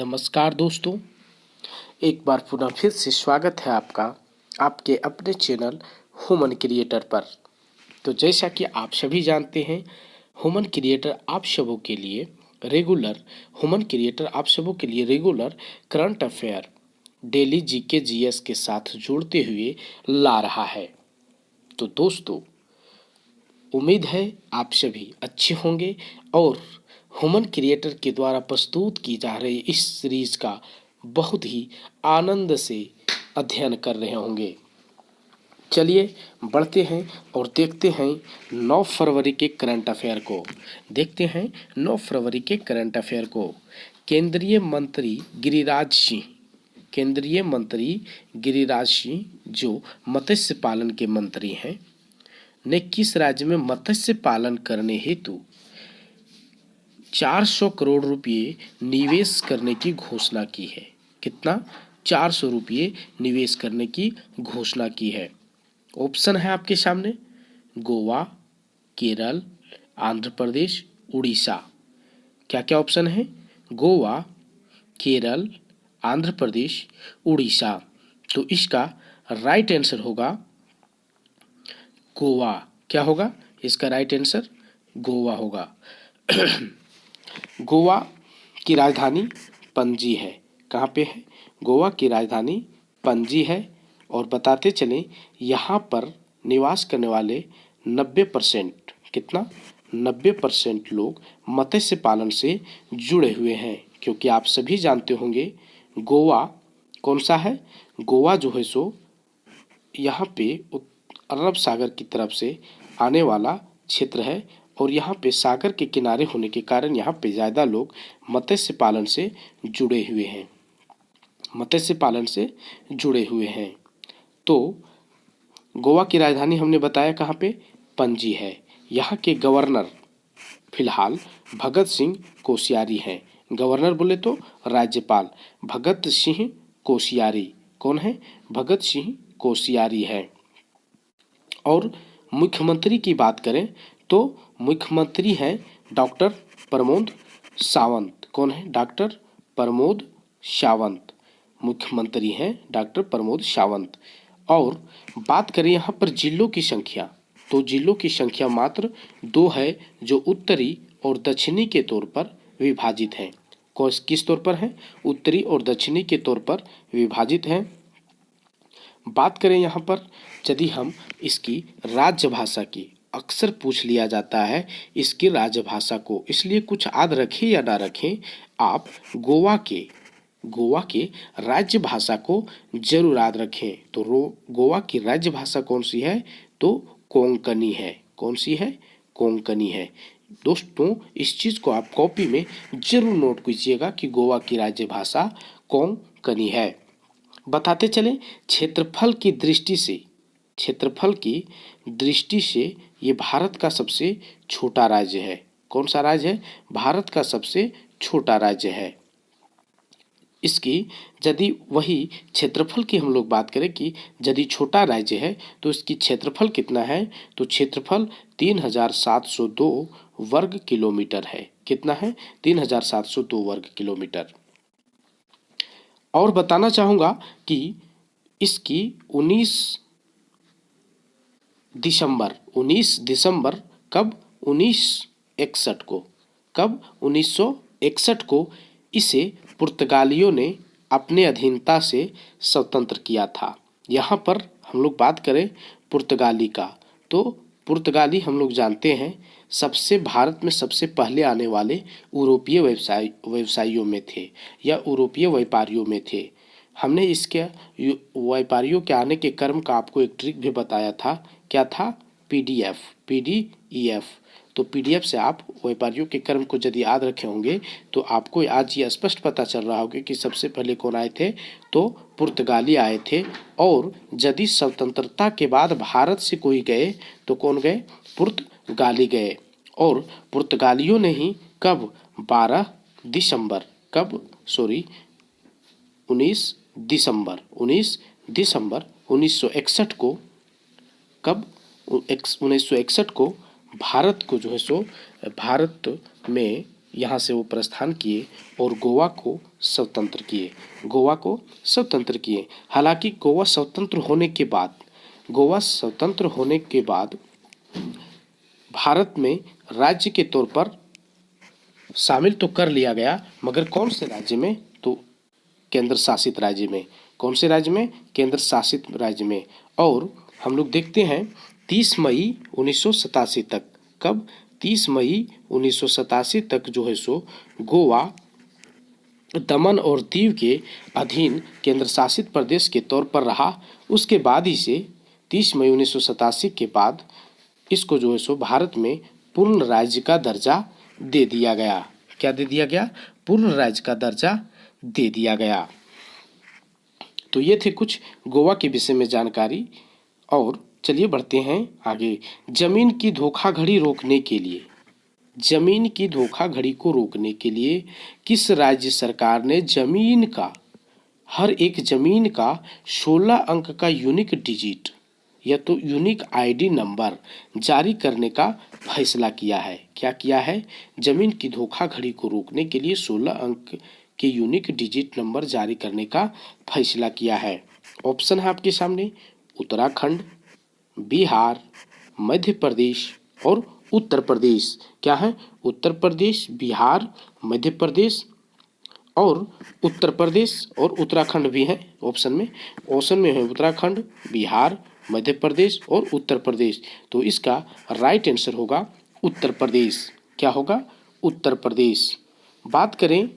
नमस्कार दोस्तों, एक बार पुनः फिर से स्वागत है आपका आपके अपने चैनल ह्यूमन क्रिएटर पर। तो जैसा कि आप सभी जानते हैं, ह्यूमन क्रिएटर आप सबों के लिए regular current affair daily GK GS के साथ जोड़ते हुए ला रहा है। तो दोस्तों, उम्मीद है आप सभी अच्छे होंगे और ह्यूमन क्रिएटर के द्वारा प्रस्तुत की जा रही इस सीरीज का बहुत ही आनंद से अध्ययन कर रहे होंगे। चलिए बढ़ते हैं और देखते हैं 9 फरवरी के करंट अफेयर को। देखते हैं 9 फरवरी के करंट अफेयर को। केंद्रीय मंत्री गिरिराज सिंह जो मत्स्य पालन के मंत्री हैं ने किस राज्य में मत्स्य पालन करने हेतु 400 करोड़ रुपए निवेश करने की घोषणा की है। कितना? 400 रुपये निवेश करने की घोषणा की है। ऑप्शन है आपके सामने गोवा, केरल, आंध्र प्रदेश, उड़ीसा। क्या क्या ऑप्शन है? गोवा, केरल, आंध्र प्रदेश, उड़ीसा। तो इसका राइट आंसर होगा गोवा। क्या होगा इसका राइट आंसर? गोवा होगा। गोवा की राजधानी पणजी है। कहाँ पे है? गोवा की राजधानी पणजी है। और बताते चलें, यहाँ पर निवास करने वाले 90% कितना? 90% लोग मत्स्य पालन से जुड़े हुए हैं। क्योंकि आप सभी जानते होंगे गोवा कौन सा है? गोवा जो है सो यहाँ पे अरब सागर की तरफ से आने वाला क्षेत्र है और यहाँ पे सागर के किनारे होने के कारण यहाँ पे ज़्यादा लोग मत्स्य पालन से जुड़े हुए हैं। तो गोवा की राजधानी हमने बताया कहाँ पे? पणजी है। यहाँ के गवर्नर फिलहाल भगत सिंह कोश्यारी हैं। गवर्नर बोले तो राज्यपाल भगत सिंह कोश्यारी। कौन है? भगत सिंह कोश्यारी है। और मुख्यमंत्री की बात करें तो मुख्यमंत्री हैं डॉक्टर प्रमोद सावंत। कौन है? डॉक्टर प्रमोद सावंत मुख्यमंत्री हैं, डॉक्टर प्रमोद सावंत। और बात करें यहाँ पर जिलों की संख्या, तो जिलों की संख्या मात्र 2 है जो उत्तरी और दक्षिणी के तौर पर विभाजित हैं। किस तौर पर है? उत्तरी और दक्षिणी के तौर पर विभाजित हैं। बात करें यहाँ पर यदि हम इसकी राजभाषा की, अक्सर पूछ लिया जाता है इसकी राजभाषा को, इसलिए कुछ याद रखें या ना रखें, आप गोवा के राज्य भाषा को जरूर याद रखें। तो गोवा की राज्य भाषा कौन सी है? तो कोंकणी है। कौन सी है? कोंकणी है। दोस्तों, इस चीज़ को आप कॉपी में जरूर नोट कीजिएगा कि गोवा की राज्य भाषा कोंकणी है। बताते चलें, क्षेत्रफल की दृष्टि से ये भारत का सबसे छोटा राज्य है। कौन सा राज्य है? भारत का सबसे छोटा राज्य है। इसकी यदि वही क्षेत्रफल की हम लोग बात करें कि यदि छोटा राज्य है तो इसकी क्षेत्रफल कितना है? तो क्षेत्रफल 3702 वर्ग किलोमीटर है। कितना है? 3702 वर्ग किलोमीटर। और बताना चाहूँगा कि इसकी 19 दिसंबर कब? 1961 को इसे पुर्तगालियों ने अपने अधीनता से स्वतंत्र किया था। यहाँ पर हम लोग बात करें पुर्तगाली का, तो पुर्तगाली हम लोग जानते हैं भारत में सबसे पहले आने वाले यूरोपीय व्यवसायियों में थे या यूरोपीय व्यापारियों में थे। हमने इसके व्यापारियों के आने के क्रम का आपको एक ट्रिक भी बताया था। क्या था? पीडीईएफ। तो पीडीएफ से आप व्यापारियों के क्रम को यदि याद रखे होंगे तो आपको आज ये स्पष्ट पता चल रहा होगा कि सबसे पहले कौन आए थे? तो पुर्तगाली आए थे। और यदि स्वतंत्रता के बाद भारत से कोई गए तो कौन गए? पुर्तगाली गए। और पुर्तगालियों ने ही कब? 19 दिसंबर 1961 को, कब? 1961 को भारत को जो है सो भारत में यहाँ से वो प्रस्थान किए और गोवा को स्वतंत्र किए, गोवा को स्वतंत्र किए। हालांकि गोवा स्वतंत्र होने के बाद भारत में राज्य के तौर पर शामिल तो कर लिया गया, मगर कौन से राज्य में? तो केंद्र शासित राज्य में। कौन से राज्य में? केंद्र शासित राज्य में। और हम लोग देखते हैं 30 मई 1987 तक, कब? 30 मई 1987 तक जो है सो गोवा दमन और दीव के अधीन केंद्र शासित प्रदेश के तौर पर रहा। उसके बाद ही से 30 मई 1987 के बाद इसको जो है सो भारत में पूर्ण राज्य का दर्जा दे दिया गया। क्या दे दिया गया? पूर्ण राज्य का दर्जा दे दिया गया। तो ये थे कुछ गोवा के विषय में जानकारी। और चलिए बढ़ते हैं आगे। जमीन की धोखाधड़ी को रोकने के लिए किस राज्य सरकार ने हर एक जमीन का 16 अंक का यूनिक डिजिट या तो यूनिक आईडी नंबर जारी करने का फैसला किया है? क्या किया है? जमीन की धोखाधड़ी को रोकने के लिए 16 अंक के यूनिक डिजिट नंबर जारी करने का फैसला किया है। ऑप्शन है आपके सामने, उत्तराखंड, बिहार, मध्य प्रदेश और उत्तर प्रदेश। क्या है? उत्तर प्रदेश, बिहार, मध्य प्रदेश और उत्तर प्रदेश और उत्तराखंड भी है ऑप्शन में। ऑप्शन में है उत्तराखंड, बिहार, मध्य प्रदेश और उत्तर प्रदेश। तो इसका राइट आंसर होगा उत्तर प्रदेश। क्या होगा? उत्तर प्रदेश। बात करें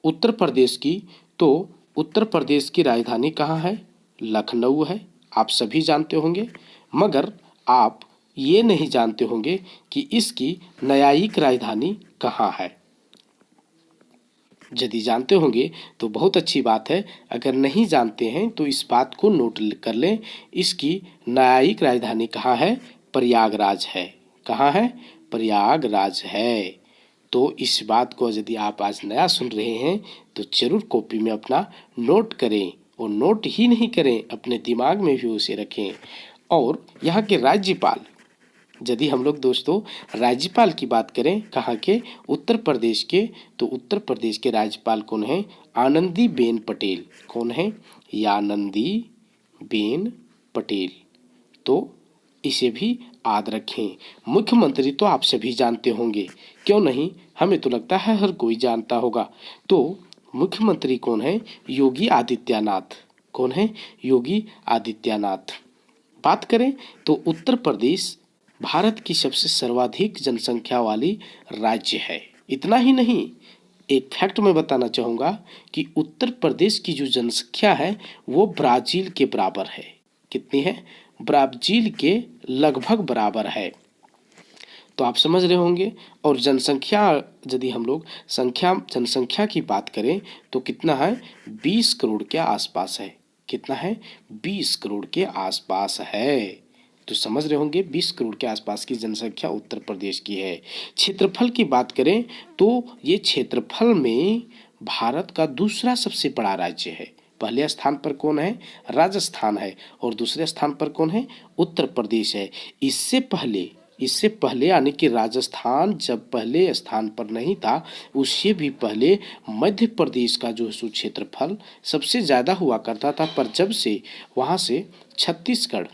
उत्तर प्रदेश की, तो उत्तर प्रदेश की राजधानी कहाँ है? लखनऊ है, आप सभी जानते होंगे। मगर आप ये नहीं जानते होंगे कि इसकी न्यायिक राजधानी कहाँ है। यदि जानते होंगे तो बहुत अच्छी बात है, अगर नहीं जानते हैं तो इस बात को नोट कर लें। इसकी न्यायिक राजधानी कहाँ है? प्रयागराज है। कहाँ है? प्रयागराज है। तो इस बात को यदि आप आज नया सुन रहे हैं तो जरूर कॉपी में अपना नोट करें, और नोट ही नहीं करें, अपने दिमाग में भी उसे रखें। और यहाँ के राज्यपाल, यदि हम लोग दोस्तों राज्यपाल की बात करें कहाँ के? उत्तर प्रदेश के, तो उत्तर प्रदेश के राज्यपाल कौन है? आनंदीबेन पटेल। कौन है? आनंदीबेन पटेल। तो इसे भी याद रखें। मुख्यमंत्री तो आप सभी जानते होंगे, क्यों नहीं? हमें तो लगता है हर कोई जानता होगा। तो मुख्यमंत्री कौन है? योगी आदित्यनाथ। कौन है? योगी आदित्यनाथ। बात करें तो उत्तर प्रदेश भारत की सबसे सर्वाधिक जनसंख्या वाली राज्य है। इतना ही नहीं, एक फैक्ट मैं बताना चाहूँगा कि उत्तर प्रदेश की जो जनसंख्या है वो ब्राज़ील के बराबर है। कितनी है? ब्राज़ील के लगभग बराबर है। तो आप समझ रहे होंगे। और जनसंख्या, यदि हम लोग जनसंख्या की बात करें तो कितना है? 20 करोड़ के आसपास है। कितना है? 20 करोड़ के आसपास है। तो समझ रहे होंगे 20 करोड़ के आसपास की जनसंख्या उत्तर प्रदेश की है। क्षेत्रफल की बात करें तो ये क्षेत्रफल में भारत का दूसरा सबसे बड़ा राज्य है। पहले स्थान पर कौन है? राजस्थान है। और दूसरे स्थान पर कौन है? उत्तर प्रदेश है। इससे पहले यानी कि राजस्थान जब पहले स्थान पर नहीं था, उससे भी पहले मध्य प्रदेश का जो क्षेत्रफल सबसे ज़्यादा हुआ करता था। पर जब से वहाँ से छत्तीसगढ़,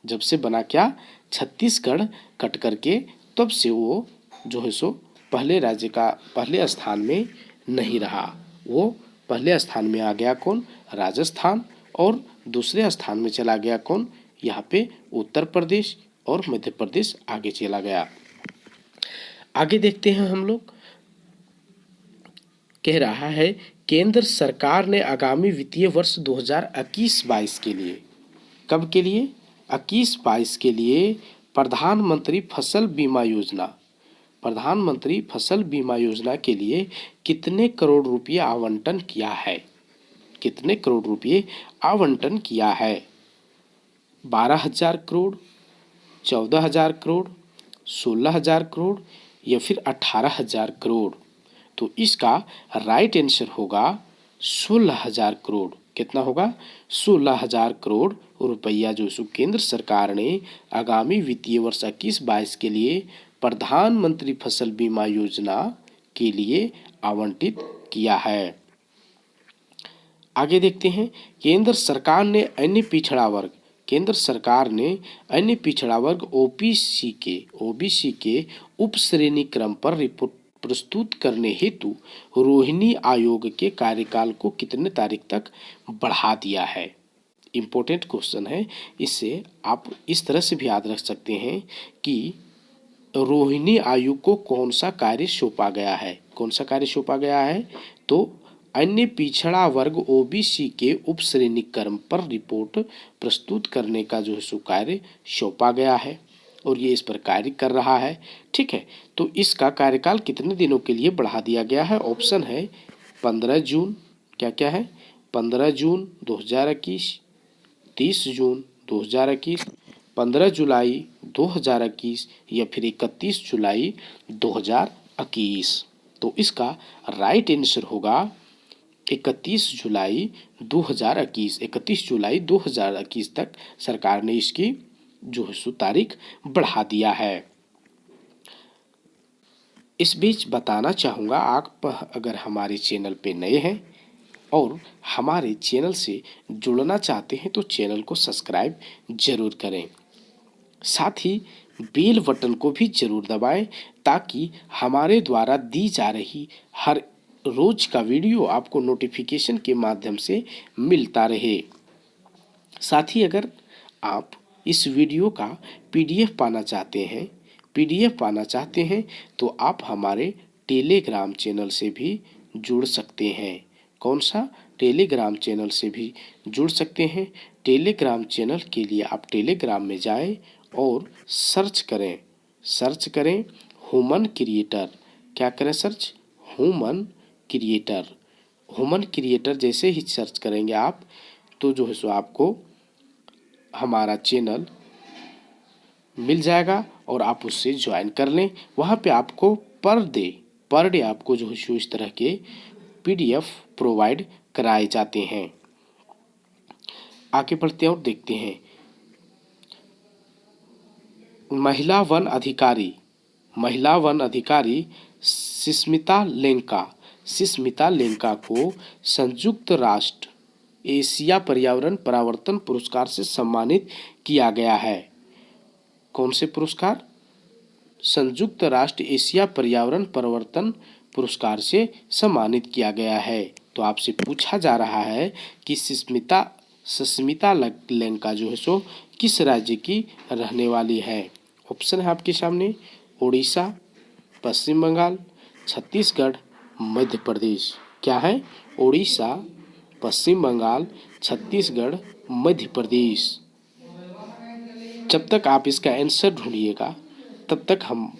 जब से बना क्या? छत्तीसगढ़ कट करके, तब से वो जो है सो पहले स्थान में नहीं रहा। वो पहले स्थान में आ गया कौन? राजस्थान। और दूसरे स्थान में चला गया कौन? यहाँ पे उत्तर प्रदेश, और मध्य प्रदेश आगे चला गया। आगे देखते हैं हम लोग। कह रहा है केंद्र सरकार ने आगामी वित्तीय वर्ष 2021-22 के लिए, कब के लिए? 21-22 के लिए प्रधानमंत्री फसल बीमा योजना के लिए कितने करोड़ रुपये आवंटन किया है? कितने करोड़ रुपये आवंटन किया है? 12,000 करोड़, 14,000 करोड़, 16,000 करोड़ या फिर 18,000 करोड़? तो इसका राइट आंसर होगा 16,000 करोड़। कितना होगा? 16,000 करोड़ रुपया जो केंद्र सरकार ने आगामी वित्तीय वर्ष 21-22 के लिए प्रधानमंत्री फसल बीमा योजना के लिए आवंटित किया है। आगे देखते हैं, केंद्र सरकार ने अन्य पिछड़ा वर्ग ओबीसी के उप श्रेणी क्रम पर रिपोर्ट प्रस्तुत करने हेतु रोहिणी आयोग के कार्यकाल को कितने तारीख तक बढ़ा दिया है। इम्पोर्टेंट क्वेश्चन है, इससे आप इस तरह से भी याद रख सकते हैं कि रोहिणी आयोग को कौन सा कार्य सौंपा गया है, तो अन्य पिछड़ा वर्ग ओबीसी के उप श्रेणी क्रम पर रिपोर्ट प्रस्तुत करने का जो है सो कार्य सौंपा गया है और ये इस पर कार्य कर रहा है। ठीक है, तो इसका कार्यकाल कितने दिनों के लिए बढ़ा दिया गया है। ऑप्शन है 15 जून, क्या है 15 जून 2021, 30 जून 2021, 15 जुलाई 2021 या फिर 31 जुलाई 2021। तो इसका राइट आंसर होगा 31 जुलाई 2021 तक सरकार ने इसकी जो है सो तारीख बढ़ा दिया है। इस बीच बताना चाहूँगा, आप अगर हमारे चैनल पे नए हैं और हमारे चैनल से जुड़ना चाहते हैं तो चैनल को सब्सक्राइब जरूर करें, साथ ही बेल बटन को भी जरूर दबाएं ताकि हमारे द्वारा दी जा रही हर रोज का वीडियो आपको नोटिफिकेशन के माध्यम से मिलता रहे। साथ ही अगर आप इस वीडियो का पीडीएफ पाना चाहते हैं तो आप हमारे टेलीग्राम चैनल से भी जुड़ सकते हैं। कौन सा? टेलीग्राम चैनल से भी जुड़ सकते हैं। टेलीग्राम चैनल के लिए आप टेलीग्राम में जाएं और सर्च करें ह्यूमन क्रिएटर। क्या करें? सर्च ह्यूमन क्रिएटर जैसे ही सर्च करेंगे आप तो जो है सो आपको हमारा चैनल मिल जाएगा और आप उससे ज्वाइन कर लें। वहाँ पे आपको पर डे आपको जो है सो इस तरह के पीडीएफ प्रोवाइड कराए जाते हैं। आगे बढ़ते हैं और देखते हैं, महिला वन अधिकारी सिस्मिता लेंका को संयुक्त राष्ट्र एशिया पर्यावरण परिवर्तन पुरस्कार से सम्मानित किया गया है। कौन से पुरस्कार? संयुक्त राष्ट्र एशिया पर्यावरण परिवर्तन पुरस्कार से सम्मानित किया गया है। तो आपसे पूछा जा रहा है कि सुष्मिता लेंका जो है सो किस राज्य की रहने वाली है। ऑप्शन है आपके सामने, उड़ीसा, पश्चिम बंगाल, छत्तीसगढ़, मध्य प्रदेश। क्या है? उड़ीसा, पश्चिम बंगाल, छत्तीसगढ़, मध्य प्रदेश। जब तक आप इसका आंसर ढूंढिएगा तब तक हम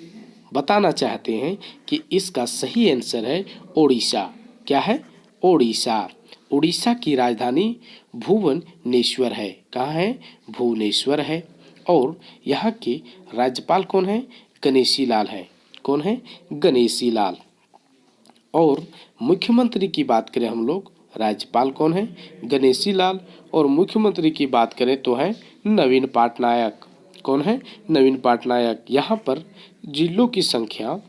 बताना चाहते हैं कि इसका सही आंसर है ओडिशा। क्या है? ओडिशा। उड़ीसा की राजधानी भुवनेश्वर है। कहाँ है? भुवनेश्वर है। और यहाँ के राज्यपाल कौन है? गणेशी लाल है। कौन है? गणेशी लाल। और मुख्यमंत्री की बात करें हम लोग, राज्यपाल कौन है? गणेशी लाल। और मुख्यमंत्री की बात करें तो है नवीन पटनायक। कौन है? नवीन पटनायक। यहाँ पर जिलों की संख्या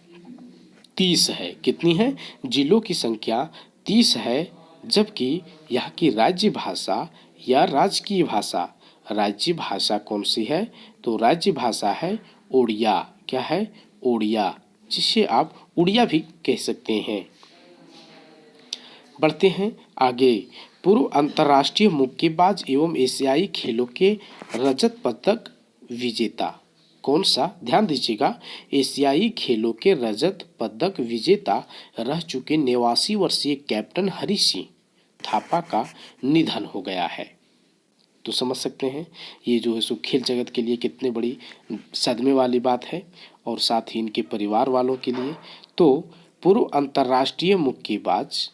30 है। कितनी है? जिलों की संख्या 30 है। जबकि यहाँ की राज्य भाषा या राजकीय भाषा कौन सी है? तो राज्य भाषा है ओडिया। क्या है? ओडिया, जिसे आप उड़िया भी कह सकते हैं। बढ़ते हैं आगे। पूर्व अंतर्राष्ट्रीय मुक्केबाज एवं एशियाई खेलों के रजत पदक विजेता कौन सा? ध्यान दीजिएगा, एशियाई खेलों के रजत पदक विजेता रह चुके 89 वर्षीय कैप्टन हरि सिंह थापा का निधन हो गया है। तो समझ सकते हैं ये जो है सो खेल जगत के लिए कितने बड़ी सदमे वाली बात है और साथ ही इनके परिवार वालों के लिए। तो पूर्व अंतर्राष्ट्रीय मुक्केबाज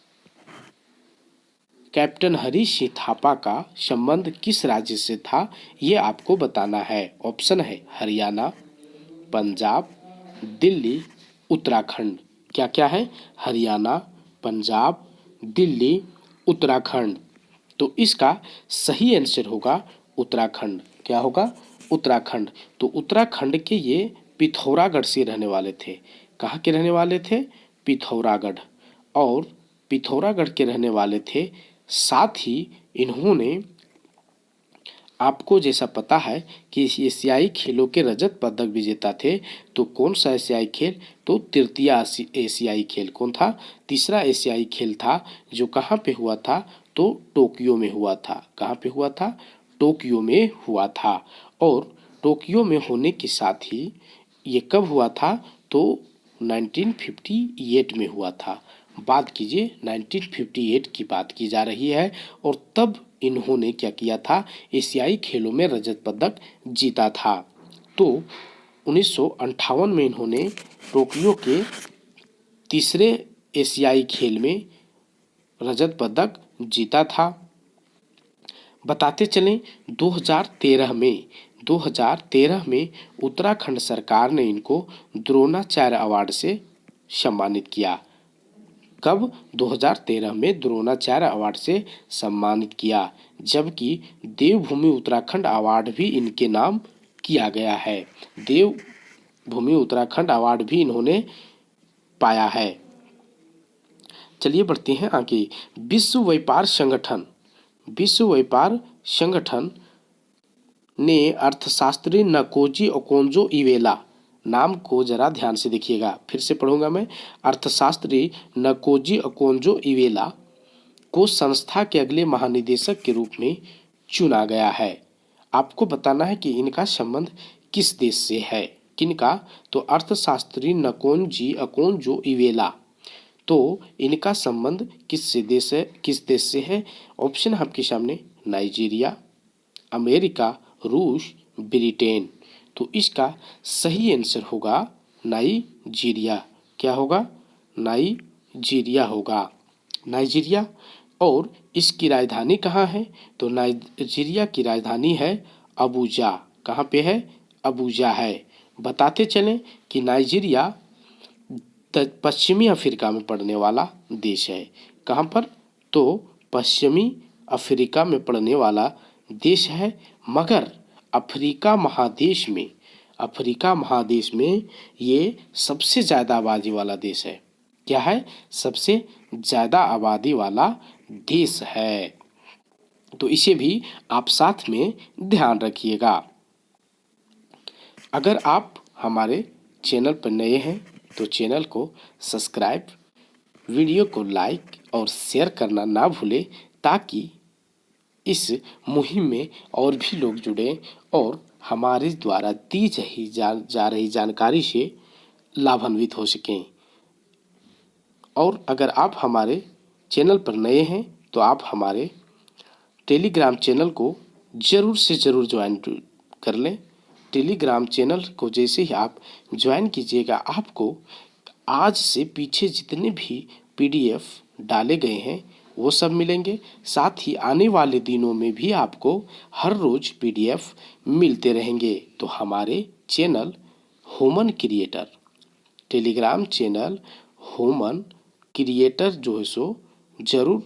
कैप्टन हरि सिंह थापा का संबंध किस राज्य से था, ये आपको बताना है। ऑप्शन है हरियाणा, पंजाब, दिल्ली, उत्तराखंड। क्या क्या है? हरियाणा, पंजाब, दिल्ली, उत्तराखंड। तो इसका सही आंसर होगा उत्तराखंड। क्या होगा? उत्तराखंड। तो उत्तराखंड के ये पिथौरागढ़ से रहने वाले थे। कहाँ के रहने वाले थे? पिथौरागढ़ और पिथौरागढ़ के रहने वाले थे। साथ ही इन्होंने, आपको जैसा पता है कि एशियाई खेलों के रजत पदक विजेता थे, तो कौन सा एशियाई खेल, तो तृतीय एशियाई खेल कौन था, तीसरा एशियाई खेल था जो कहाँ पे हुआ था, तो टोक्यो में हुआ था। कहाँ पे हुआ था, टोक्यो में हुआ था। और टोक्यो में होने के साथ ही ये कब हुआ था, तो 1958 में हुआ था। बात कीजिए 1958 की बात की जा रही है। और तब इन्होंने क्या किया था, एशियाई खेलों में रजत पदक जीता था। तो 1958 में इन्होंने टोक्यो के तीसरे एशियाई खेल में रजत पदक जीता था। बताते चलें 2013 में उत्तराखंड सरकार ने इनको द्रोणाचार्य अवार्ड से सम्मानित किया। कब, 2013 में द्रोणाचार्य अवार्ड से सम्मानित किया। जबकि देवभूमि उत्तराखंड अवार्ड भी इनके नाम किया गया है। देवभूमि उत्तराखंड अवार्ड भी इन्होंने पाया है। चलिए बढ़ते हैं आगे। विश्व व्यापार संगठन ने अर्थशास्त्री नकोजी ओकोंजो इवेला, नाम को जरा ध्यान से देखिएगा, फिर से पढ़ूंगा मैं। अर्थशास्त्री नकोजी ओकोंजो इवेला को संस्था के अगले महानिदेशक के रूप में चुना गया है। आपको बताना है कि इनका संबंध किस देश से है। किनका, तो अर्थशास्त्री नकोजी ओकोंजो इवेला, तो इनका संबंध किस देश से है। ऑप्शन आपके सामने, नाइजीरिया, अमेरिका, रूस, ब्रिटेन। तो इसका सही आंसर होगा नाइजीरिया। क्या होगा, नाइजीरिया होगा, नाइजीरिया। और इसकी राजधानी कहाँ है, तो नाइजीरिया की राजधानी है अबूजा। कहाँ पे है, अबूजा है। बताते चलें कि नाइजीरिया पश्चिमी अफ्रीका में पड़ने वाला देश है। कहाँ पर, तो पश्चिमी अफ्रीका में पड़ने वाला देश है। मगर अफ्रीका महादेश में ये सबसे ज़्यादा आबादी वाला देश है। क्या है, सबसे ज़्यादा आबादी वाला देश है। तो इसे भी आप साथ में ध्यान रखिएगा। अगर आप हमारे चैनल पर नए हैं तो चैनल को सब्सक्राइब, वीडियो को लाइक और शेयर करना ना भूलें, ताकि इस मुहिम में और भी लोग जुड़ें और हमारे द्वारा दी जा रही जानकारी से लाभान्वित हो सकें। और अगर आप हमारे चैनल पर नए हैं तो आप हमारे टेलीग्राम चैनल को ज़रूर से ज़रूर ज्वाइन कर लें। टेलीग्राम चैनल को जैसे ही आप ज्वाइन कीजिएगा, आपको आज से पीछे जितने भी PDF डाले गए हैं वो सब मिलेंगे। साथ ही आने वाले दिनों में भी आपको हर रोज़ PDF मिलते रहेंगे। तो हमारे channel human creator, Telegram channel human creator जो है सो ज़रूर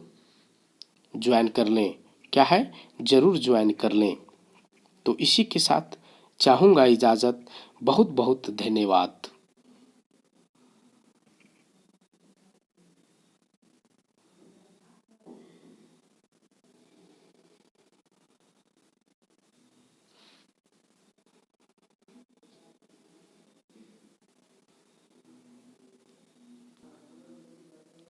ज्वाइन कर लें। क्या है, ज़रूर ज्वाइन कर लें। तो इसी के साथ चाहूँगा इजाज़त। बहुत बहुत धन्यवाद।